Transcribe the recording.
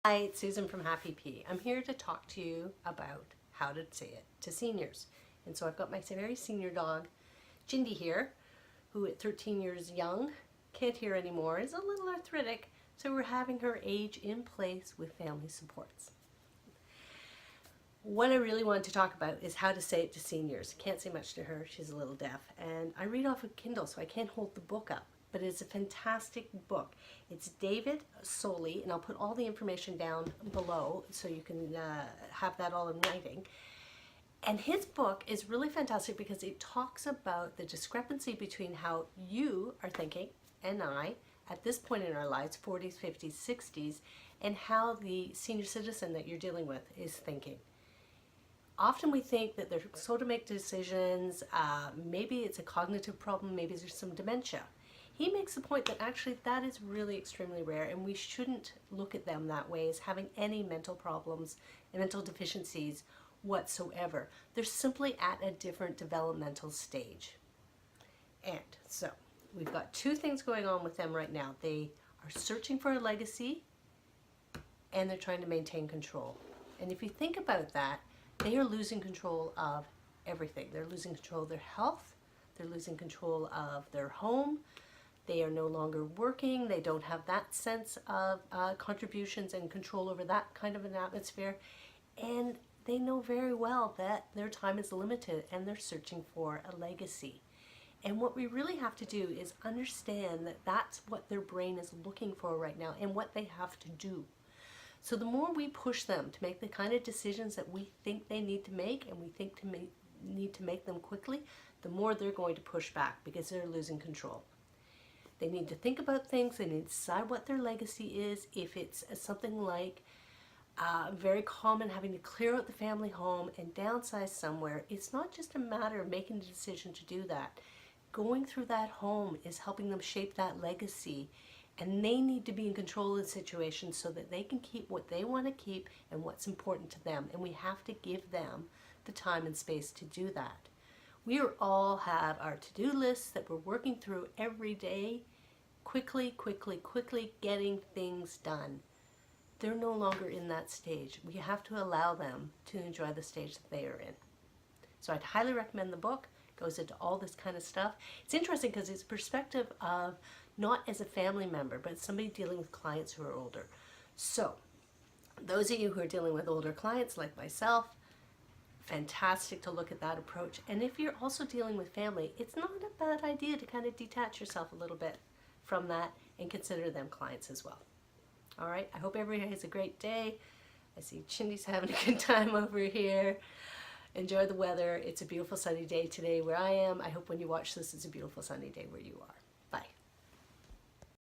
Hi, it's Susan from Happy Pea. I'm here to talk to you about how to say it to seniors. And so I've got my very senior dog, Jindy here, who at 13 years young, can't hear anymore, is a little arthritic, so we're having her age in place with family supports. What I really want to talk about is how to say it to seniors. Can't say much to her, she's a little deaf, and I read off a Kindle, so I can't hold the book up. But it's a fantastic book. It's David Soley, and I'll put all the information down below so you can have that all in writing. And his book is really fantastic because it talks about the discrepancy between how you are thinking and I at this point in our lives, 40s, 50s, 60s, and how the senior citizen that you're dealing with is thinking. Often we think that they're slow to make decisions, maybe it's a cognitive problem, maybe there's some dementia. He makes the point that actually that is really extremely rare, and we shouldn't look at them that way as having any mental problems and mental deficiencies whatsoever. They're simply at a different developmental stage. And so we've got two things going on with them right now. They are searching for a legacy and they're trying to maintain control. And if you think about that, they are losing control of everything. They're losing control of their health, they're losing control of their home. They are no longer working. They don't have that sense of contributions and control over that kind of an atmosphere. And they know very well that their time is limited and they're searching for a legacy. And what we really have to do is understand that that's what their brain is looking for right now and what they have to do. So the more we push them to make the kind of decisions that we think they need to make, and we think need to make them quickly, the more they're going to push back because they're losing control. They need to think about things, they need to decide what their legacy is. If it's something like very common, having to clear out the family home and downsize somewhere, it's not just a matter of making the decision to do that. Going through that home is helping them shape that legacy, and they need to be in control of the situation so that they can keep what they want to keep and what's important to them. And we have to give them the time and space to do that. We all have our to-do lists that we're working through every day, quickly getting things done. They're no longer in that stage. We have to allow them to enjoy the stage that they are in. So I'd highly recommend the book. It goes into all this kind of stuff. It's interesting because it's a perspective of not as a family member, but somebody dealing with clients who are older. So those of you who are dealing with older clients like myself, fantastic to look at that approach. And if you're also dealing with family, it's not a bad idea to kind of detach yourself a little bit from that and consider them clients as well. All right, I hope everybody has a great day. I see Chindy's having a good time over here. Enjoy the weather. It's a beautiful sunny day today where I am. I hope when you watch this, it's a beautiful sunny day where you are.